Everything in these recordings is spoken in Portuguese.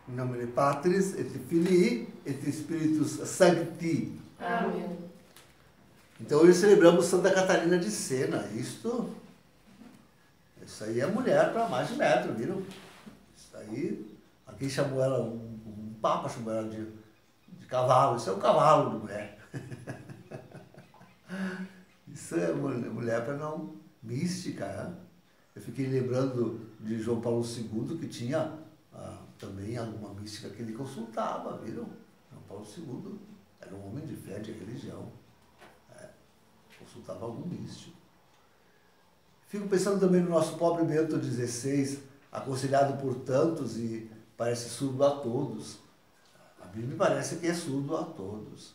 Em nome de Patris, et Filii, et Spiritus Sancti. Amém. Então hoje celebramos Santa Catarina de Sena. Isso aí é mulher para mais de metro, viram? Isso aí, aqui chamou ela, um papa chamou ela de cavalo. Isso é um cavalo de mulher. Isso é mulher para não mística, né? Eu fiquei lembrando de João Paulo II, que tinha também alguma mística que ele consultava, viram? João Paulo II era um homem de fé, de religião. Consultava algum místico. Fico pensando também no nosso pobre Bento XVI, aconselhado por tantos e parece surdo a todos. A Bíblia me parece que é surdo a todos.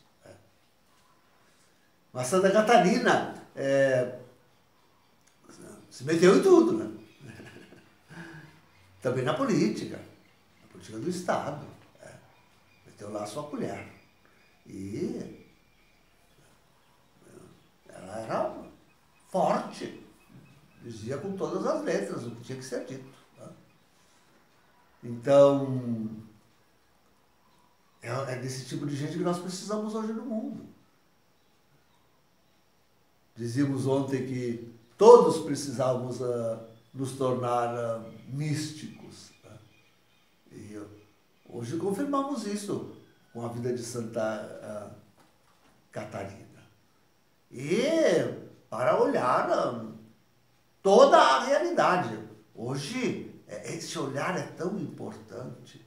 Mas Santa Catarina se meteu em tudo, né? Também na política do Estado. Meteu lá a sua colher. E ela era forte, dizia com todas as letras o que tinha que ser dito. Né? Então, é desse tipo de gente que nós precisamos hoje no mundo. Dizíamos ontem que todos precisávamos nos tornar místicos. Né? E hoje confirmamos isso com a vida de Santa Catarina. E para olhar toda a realidade. Hoje, esse olhar é tão importante.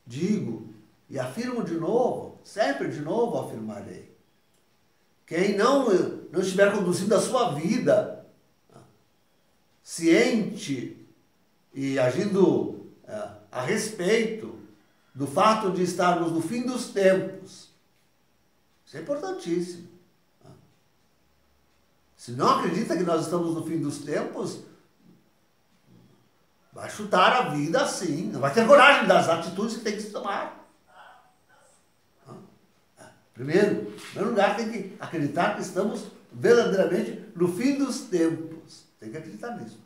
Digo e afirmo de novo, sempre de novo afirmarei. Quem não estiver conduzindo a sua vida ciente e agindo a respeito do fato de estarmos no fim dos tempos, isso é importantíssimo. Se não acredita que nós estamos no fim dos tempos, vai chutar a vida assim, não vai ter coragem das atitudes que tem que se tomar. Primeiro lugar, tem que acreditar que estamos verdadeiramente no fim dos tempos. Tem que acreditar nisso.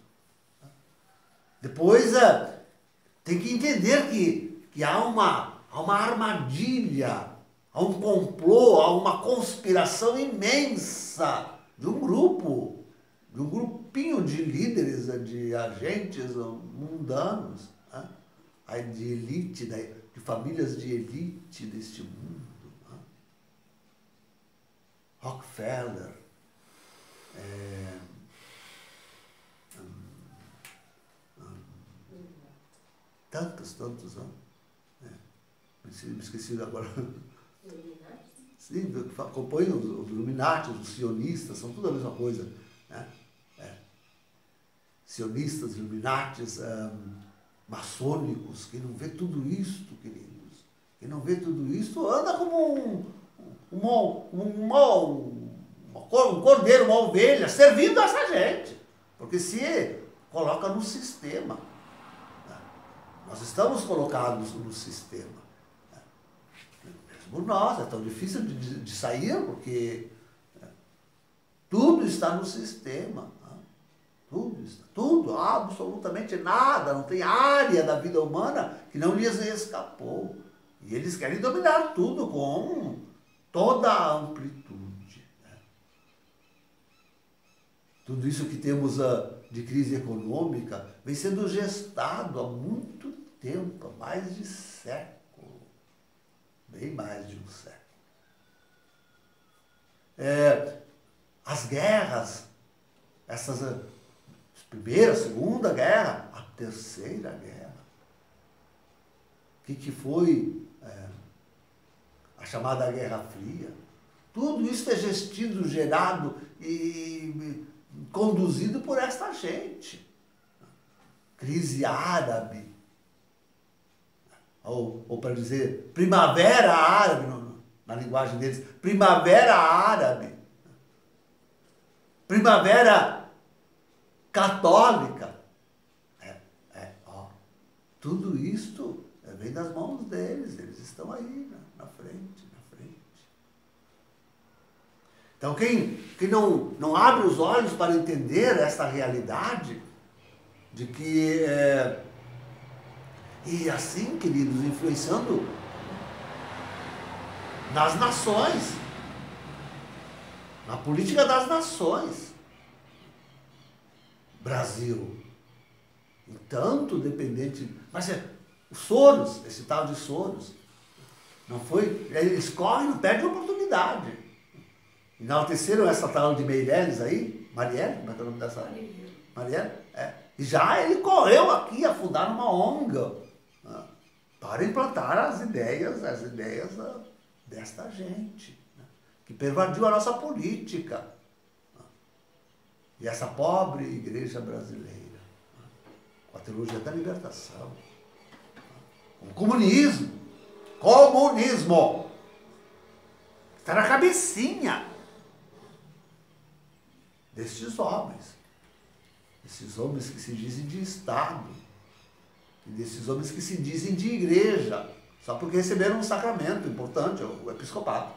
Depois, tem que entender que há uma armadilha, há um complô, há uma conspiração imensa de um grupinho de líderes, de agentes mundanos, de elite, de famílias de elite deste mundo. Rockefeller, tantos, me esqueci agora. Sim, compõem os Illuminati, os sionistas, são tudo a mesma coisa. Né? Sionistas, Illuminatis, maçônicos, quem não vê tudo isto, queridos, quem não vê tudo isto anda como um cordeiro, uma ovelha, servindo a essa gente. Porque se coloca no sistema. Nós estamos colocados no sistema. Mesmo nós, é tão difícil de sair, porque tudo está no sistema. Tudo, absolutamente nada, não tem área da vida humana que não lhes escapou. E eles querem dominar tudo com toda a amplitude. Tudo isso que temos de crise econômica vem sendo gestado há muito tempo, há mais de século, bem mais de um século. As guerras, essas primeira, segunda guerra, a terceira guerra, que foi a chamada Guerra Fria, tudo isso é gestido, gerado e conduzido por esta gente. Crise árabe, ou para dizer, primavera árabe, na linguagem deles, primavera árabe, primavera católica. Tudo isto vem das mãos deles, eles estão aí na frente. Então, quem não abre os olhos para entender esta realidade de que E assim, queridos, influenciando nas nações, na política das nações. Brasil, e tanto dependente, mas o Soros, esse tal de Soros, não foi, eles correm, não perdem oportunidade. Enalteceram essa tal de Meirelles aí, Marielle, como é que é o nome dessa? Marielle, e já ele correu aqui a fundar uma ONG, né, para implantar as ideias desta gente, né, que pervadiu a nossa política. Né, e essa pobre igreja brasileira, né, com a teologia da libertação, né, com o comunismo, está na cabecinha destes homens. Esses homens que se dizem de Estado, e desses homens que se dizem de igreja, só porque receberam um sacramento importante, o episcopado,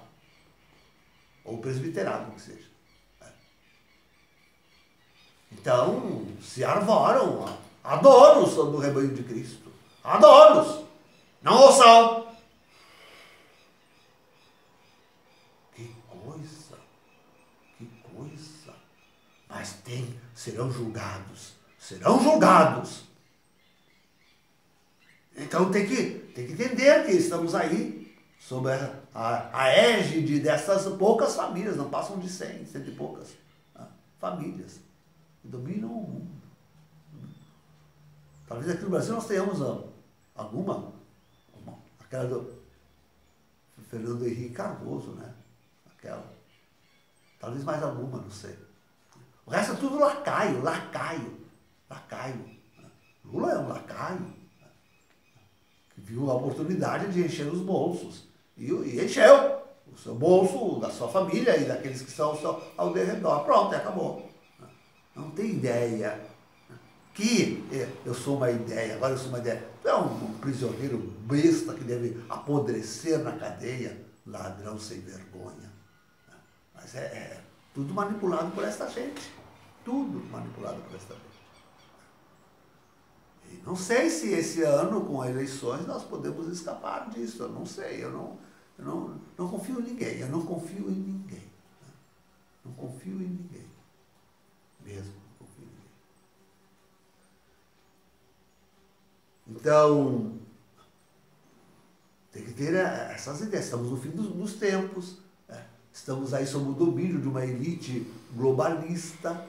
ou o presbiterado, que seja. Então, se arvoram a donos sobre o rebanho de Cristo. A donos, não ouçam. Que coisa, que coisa. Mas serão julgados, serão julgados. Então tem que entender que estamos aí sob a égide dessas poucas famílias, não passam de 100 e poucas, né, famílias que dominam o mundo. Talvez aqui no Brasil nós tenhamos aquela do Fernando Henrique Cardoso, né? Aquela. Talvez mais alguma, não sei. O resto é tudo lacaio. Lula é um lacaio, que viu a oportunidade de encher os bolsos. E encheu o seu bolso, da sua família e daqueles que estão ao redor. Pronto, e acabou. Não tem ideia. Que eu sou uma ideia, agora eu sou uma ideia. Tu é um prisioneiro besta que deve apodrecer na cadeia, ladrão sem vergonha. Mas é tudo manipulado por esta gente. Tudo manipulado por esta gente. E não sei se esse ano, com eleições, nós podemos escapar disso. Eu não sei. Eu não confio em ninguém. Eu não confio em ninguém. Não confio em ninguém. Mesmo. Não confio em ninguém. Então, tem que ter essas ideias. Estamos no fim dos tempos. Estamos aí sob o domínio de uma elite globalista,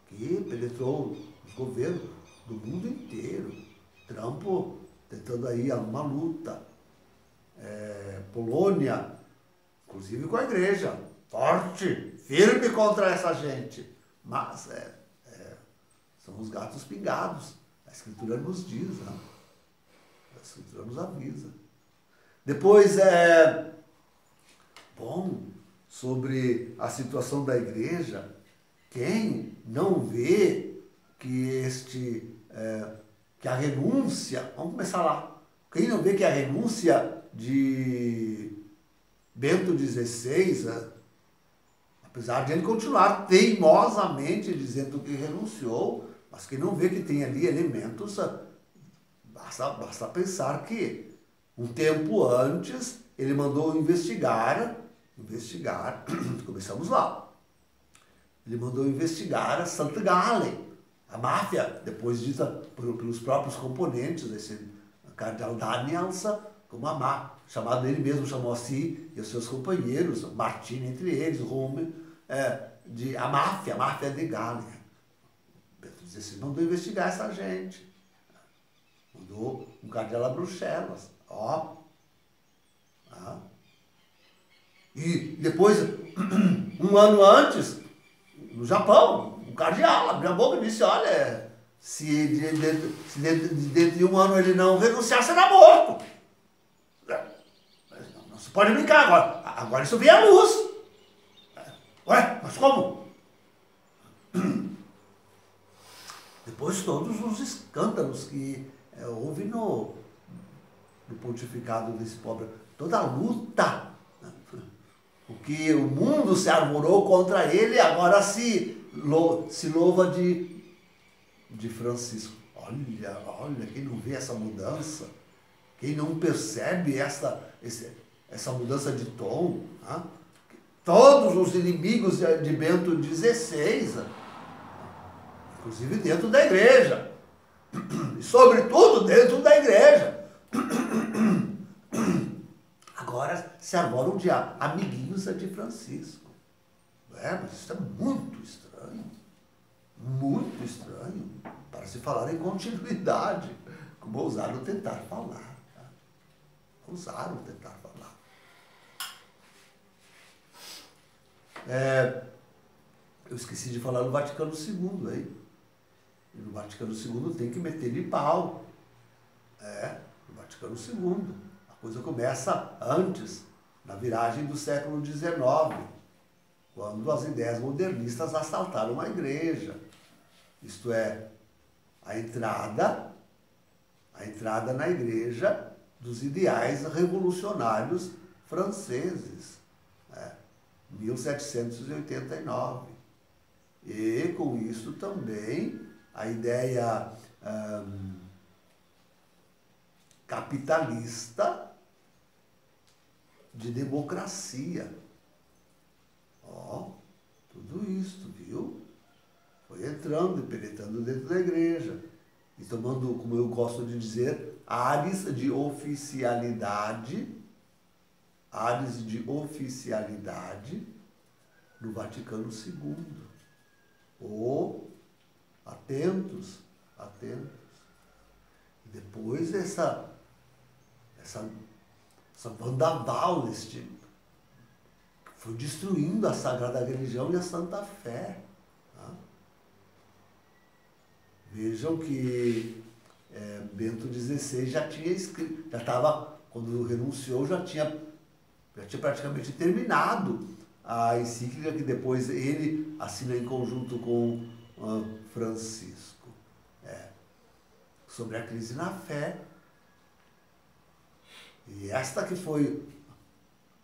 que penetrou os governos do mundo inteiro. Trump tentando aí uma luta. Polônia, inclusive com a igreja, forte, firme contra essa gente. Mas são os gatos pingados. A Escritura nos diz, né? A Escritura nos avisa. Depois, sobre a situação da igreja, quem não vê que que a renúncia, vamos começar lá, quem não vê que a renúncia de Bento XVI, apesar de ele continuar teimosamente dizendo que renunciou, mas quem não vê que tem ali elementos, basta pensar que um tempo antes ele mandou investigar, começamos lá. Ele mandou investigar a Santa Gallen, a máfia, depois dita pelos próprios componentes desse cardeal Daniels, como a máfia, chamado ele mesmo, chamou assim, e os seus companheiros, Martini entre eles, Rome, a máfia de Gallen. Bento XVI mandou investigar essa gente. Mandou um cardeal a Bruxelas. E depois, um ano antes, no Japão, um cardeal abriu a boca e disse, olha, se dentro de um ano ele não renunciar, será morto. Não se pode brincar agora. Agora isso vem à luz. Ué, mas como? Depois todos os escândalos que houve no pontificado desse pobre, toda a luta, o que o mundo se arvorou contra ele, agora se louva de Francisco. olha, quem não vê essa mudança, quem não percebe essa mudança de tom, tá? Todos os inimigos de Bento XVI, inclusive dentro da igreja, e sobretudo dentro da igreja, agora se arvoram de amiguinhos de Francisco. Mas isso é muito estranho, para se falar em continuidade, como ousaram tentar falar. Tá? Ousaram tentar falar. Eu esqueci de falar no Vaticano II aí. E no Vaticano II tem que meter de pau. No Vaticano II. A coisa começa antes, na viragem do século XIX, quando as ideias modernistas assaltaram a igreja. Isto é, a entrada na igreja dos ideais revolucionários franceses, 1789. E com isso também a ideia capitalista de democracia. Tudo isso, viu? Foi entrando e penetrando dentro da igreja. E tomando, como eu gosto de dizer, ares de oficialidade no Vaticano II. Atentos. E depois essa vendaval, foi destruindo a Sagrada Religião e a Santa Fé. Tá? Vejam que Bento XVI já tinha escrito, quando renunciou, já tinha praticamente terminado a encíclica que depois ele assina em conjunto com Francisco, sobre a crise na fé. E esta que foi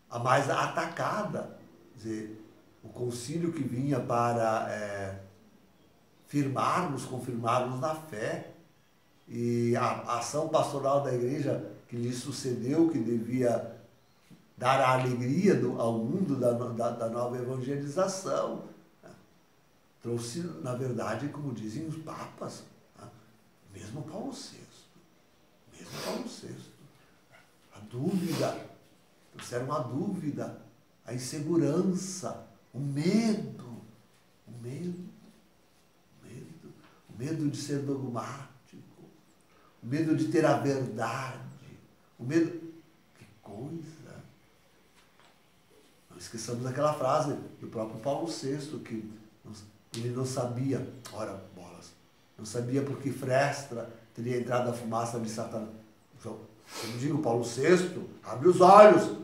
a mais atacada, quer dizer, o concílio que vinha para confirmarmos na fé, e a ação pastoral da igreja que lhe sucedeu, que devia dar a alegria ao mundo da nova evangelização, trouxe, na verdade, como dizem os papas, mesmo Paulo VI, a dúvida, trouxeram a dúvida, a insegurança, o medo de ser dogmático, o medo de ter a verdade, que coisa! Não esqueçamos daquela frase do próprio Paulo VI, que ele não sabia, ora bolas, não sabia por que fresta teria entrado a fumaça de Satanás. Eu digo, Paulo VI, abre os olhos,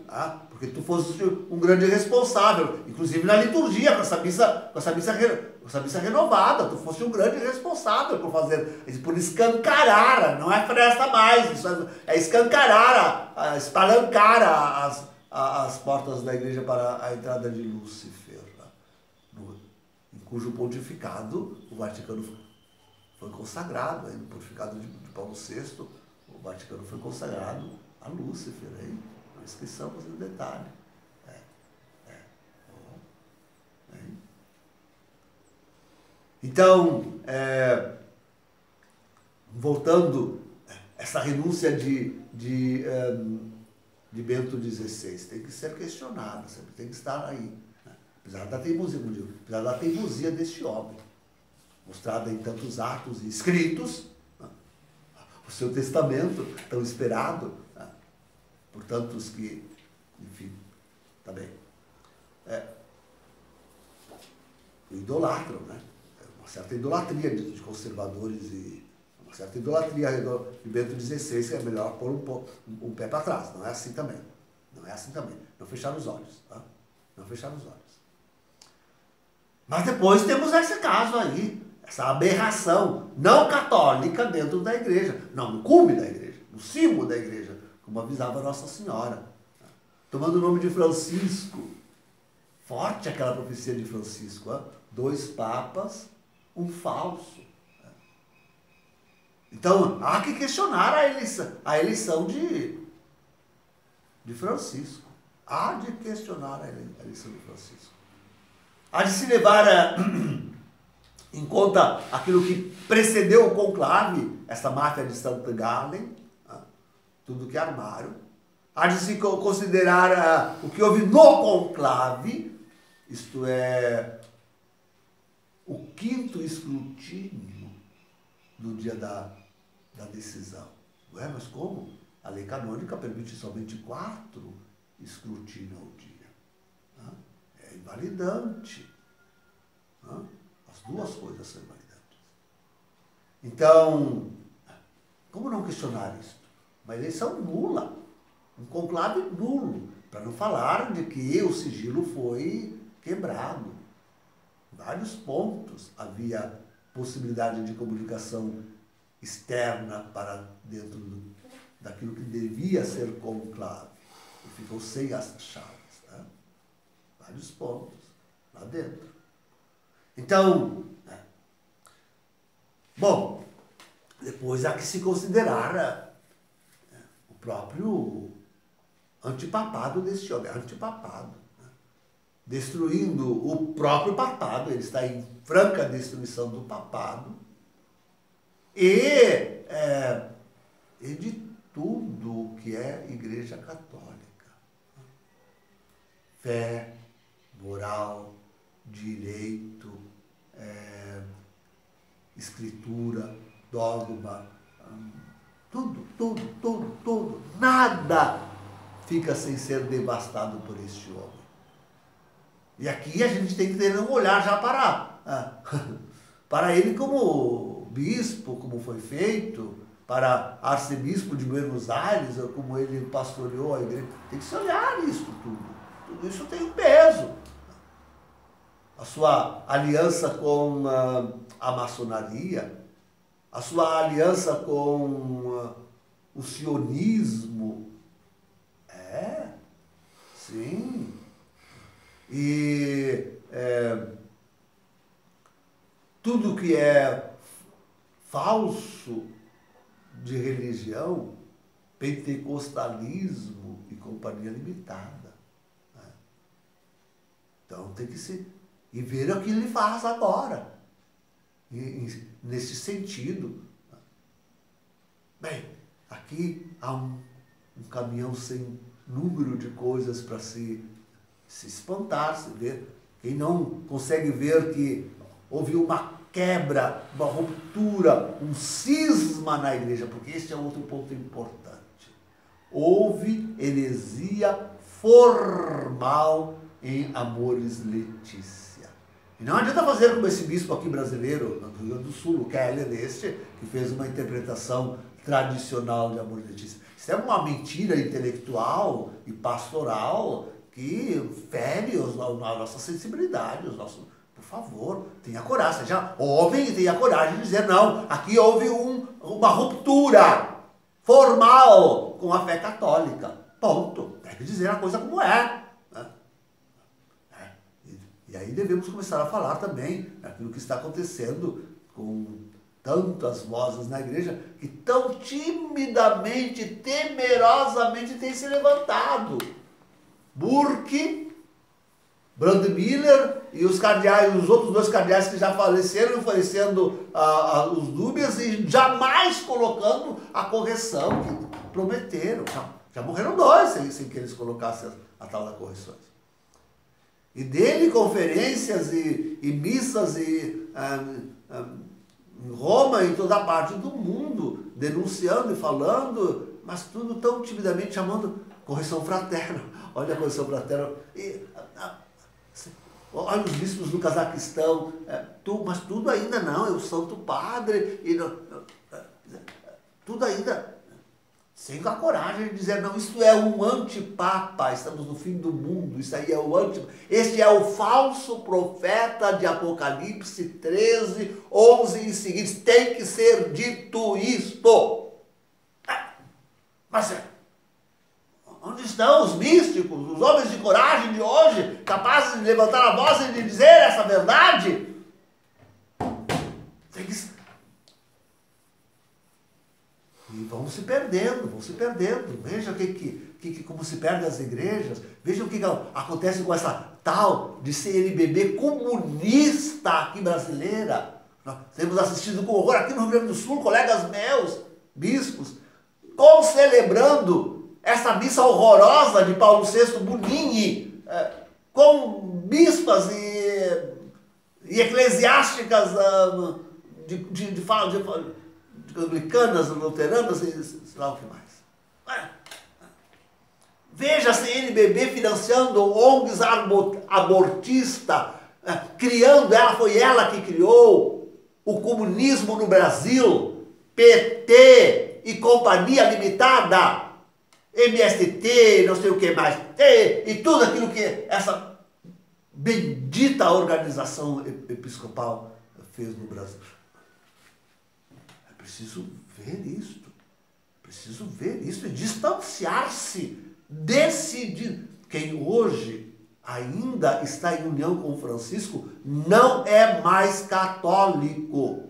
porque tu fosse um grande responsável, inclusive na liturgia, com essa missa renovada, tu fosse um grande responsável por escancarar, não é fresta mais, isso é escancarar, espalancar as portas da igreja para a entrada de Lúcifer, em cujo pontificado o Vaticano foi consagrado, no pontificado de Paulo VI, o Vaticano foi consagrado a Lúcifer, hein? Não esqueçamos do detalhe. Então, voltando, essa renúncia de Bento XVI tem que ser questionada, sempre tem que estar aí. Apesar da teimosia, como digo, apesar da teimosia deste homem, mostrada em tantos atos e escritos, o seu testamento tão esperado, por tantos que, enfim, tá bem, o idolatram, né? Uma certa idolatria de conservadores e uma certa idolatria de Bento XVI, que é melhor pôr um pé para trás. Não é assim também. Não fechar os olhos. Tá? Não fechar os olhos. Mas depois temos esse caso aí, essa aberração não católica dentro da igreja. Não, no cume da igreja, no cimo da igreja, como avisava Nossa Senhora. Tomando o nome de Francisco. Forte aquela profecia de Francisco. 2 papas, um falso. Então, há que questionar a eleição de Francisco. Há de questionar a eleição de Francisco. Há de se levar em conta aquilo que precedeu o conclave, essa máfia de St. Gallen, tudo que armaram. Há de se considerar o que houve no conclave, isto é, o 5º escrutínio do dia da decisão. Ué, mas como? A lei canônica permite somente 4 escrutínios ao dia. É invalidante. As duas coisas são invalidantes. Então, como não questionar isso? Uma eleição nula, um conclave nulo, para não falar de que o sigilo foi quebrado. Em vários pontos havia possibilidade de comunicação externa para dentro daquilo que devia ser conclave. E ficou sem as chaves. Vários pontos lá dentro. Então, bom, depois há que se considerar o próprio antipapado deste homem, antipapado, destruindo o próprio papado, ele está em franca destruição do papado e de tudo o que é Igreja Católica. Fé, moral, direito, escritura, dogma, tudo, nada fica sem ser devastado por este homem. E aqui a gente tem que ter um olhar já para ele como bispo, como foi feito, para arcebispo de Buenos Aires, como ele pastoreou a igreja. Tem que se olhar isso tudo. Tudo isso tem um peso. A sua aliança com a maçonaria, a sua aliança com o sionismo. Sim. E tudo que é falso de religião, pentecostalismo e companhia limitada. Então tem que se... E ver o que ele faz agora. Nesse sentido. Bem, aqui há um caminhão sem número de coisas para se espantar, se ver. Quem não consegue ver que houve uma quebra, uma ruptura, um cisma na igreja, porque este é outro ponto importante. Houve heresia formal em Amores Letícia. E não adianta fazer como esse bispo aqui brasileiro, no Rio Grande do Sul, o Keller, que fez uma interpretação tradicional de Amores Letícia. Isso é uma mentira intelectual e pastoral que fere a nossa sensibilidade, por favor, tenha coragem, seja homem e tenha coragem de dizer, não, aqui houve uma ruptura formal com a fé católica. Ponto. Tem que dizer a coisa como é. E aí devemos começar a falar também daquilo que está acontecendo com tantas vozes na igreja que tão timidamente, temerosamente têm se levantado. Burke, Brandmiller e os cardeais, os outros 2 cardeais que já faleceram, oferecendo os dúbias e jamais colocando a correção que prometeram. Já morreram 2 sem que eles colocassem a tal da correção. E dele conferências e missas em Roma e em toda parte do mundo, denunciando e falando, mas tudo tão timidamente chamando correção fraterna. Olha a correção fraterna. Olha os bispos do Cazaquistão, mas tudo ainda não, é o Santo Padre, tudo ainda... Sem a coragem de dizer, não, isso é um antipapa, estamos no fim do mundo, isso aí é o antipapa. Este é o falso profeta de Apocalipse 13, 11 e seguintes. Tem que ser dito isto. Mas onde estão os místicos, os homens de coragem de hoje, capazes de levantar a voz e de dizer essa verdade? Tem que... E vão se perdendo, vão se perdendo. Veja como se perdem as igrejas. Veja o que acontece com essa tal de CNBB comunista aqui brasileira. Nós temos assistido com horror aqui no Rio Grande do Sul, colegas meus, bispos, concelebrando essa missa horrorosa de Paulo VI Bonini, com bispas e eclesiásticas de anglicanas, luteranas e sei lá o que mais. Veja a CNBB financiando ONGs abortistas, criando, foi ela que criou o comunismo no Brasil, PT e Companhia Limitada, MST, não sei o que mais, e tudo aquilo que essa bendita organização episcopal fez no Brasil. É preciso ver isso e distanciar-se, decidir. Quem hoje ainda está em união com Francisco não é mais católico.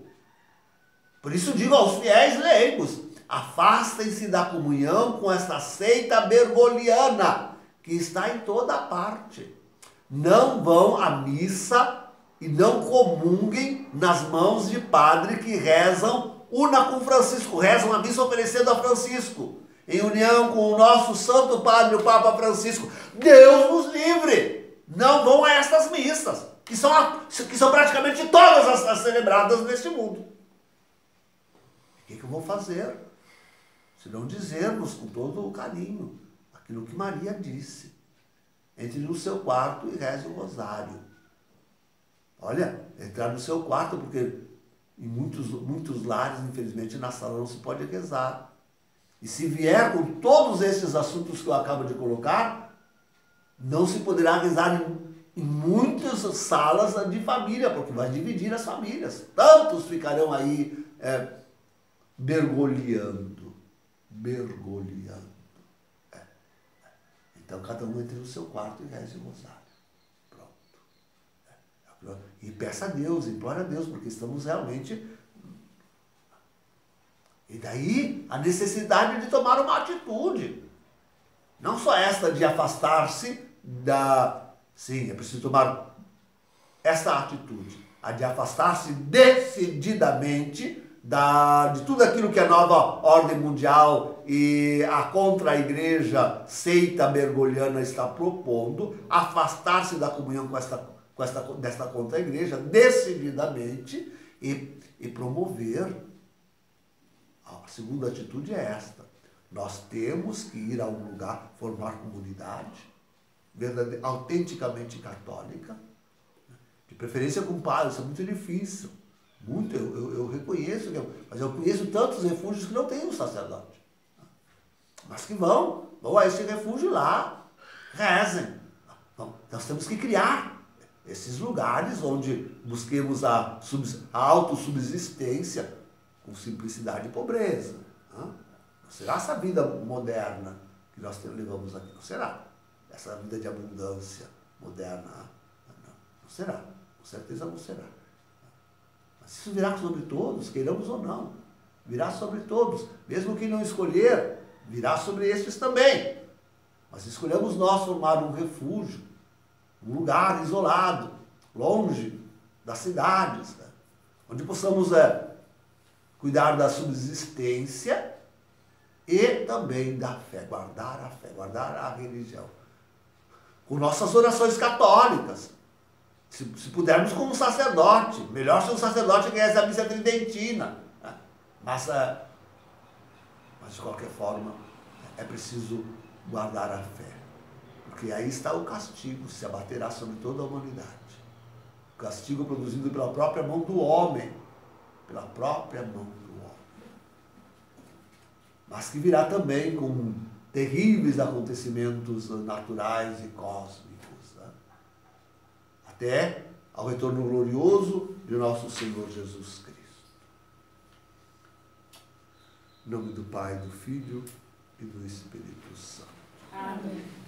Por isso digo aos fiéis leigos, afastem-se da comunhão com esta seita bergoliana, que está em toda parte. Não vão à missa e não comunguem nas mãos de padre que rezam una com Francisco, rezam a missa oferecendo a Francisco, em união com o nosso Santo Padre, o Papa Francisco. Deus nos livre! Não vão a estas missas, que são praticamente todas as celebradas neste mundo. O que eu vou fazer? Se não dizermos com todo o carinho aquilo que Maria disse. Entre no seu quarto e reze o rosário. Olha, entrar no seu quarto, porque em muitos lares, infelizmente, na sala não se pode rezar. E se vier com todos esses assuntos que eu acabo de colocar, não se poderá rezar em muitas salas de família, porque vai dividir as famílias. Tantos ficarão aí bergoliando. Então, cada um entre no seu quarto e reze o rosário. Pronto. E peça a Deus, implora a Deus, porque estamos realmente... E daí, a necessidade de tomar uma atitude. Não só esta de afastar-se da... Sim, é preciso tomar esta atitude. A de afastar-se decididamente de tudo aquilo que a nova ordem mundial e a contra-igreja seita bergoliana está propondo, afastar-se da comunhão desta contra-igreja decididamente e promover. A segunda atitude é esta. Nós temos que ir a um lugar, formar comunidade, autenticamente católica, de preferência com padre. Isso é muito difícil. Muito, eu reconheço, mas eu conheço tantos refúgios que não têm um sacerdote. Mas que vão a esse refúgio lá, rezem. Então, nós temos que criar esses lugares onde busquemos a autossubsistência com simplicidade e pobreza. Não será essa vida moderna que nós levamos aqui, não será. Essa vida de abundância moderna, não será, com certeza não será. Mas isso virá sobre todos, queiramos ou não. Virá sobre todos. Mesmo quem não escolher, virá sobre estes também. Mas escolhemos nós formar um refúgio, um lugar isolado, longe das cidades, né? Onde possamos cuidar da subsistência e também da fé, guardar a religião. Com nossas orações católicas. Se pudermos com um sacerdote, melhor se um sacerdote que reza a missa tridentina. Né? Mas de qualquer forma, é preciso guardar a fé. Porque aí está o castigo, se abaterá sobre toda a humanidade. O castigo produzido pela própria mão do homem. Pela própria mão do homem. Mas que virá também com terríveis acontecimentos naturais e cósmicos. Até ao retorno glorioso de nosso Senhor Jesus Cristo. Em nome do Pai, do Filho e do Espírito Santo. Amém.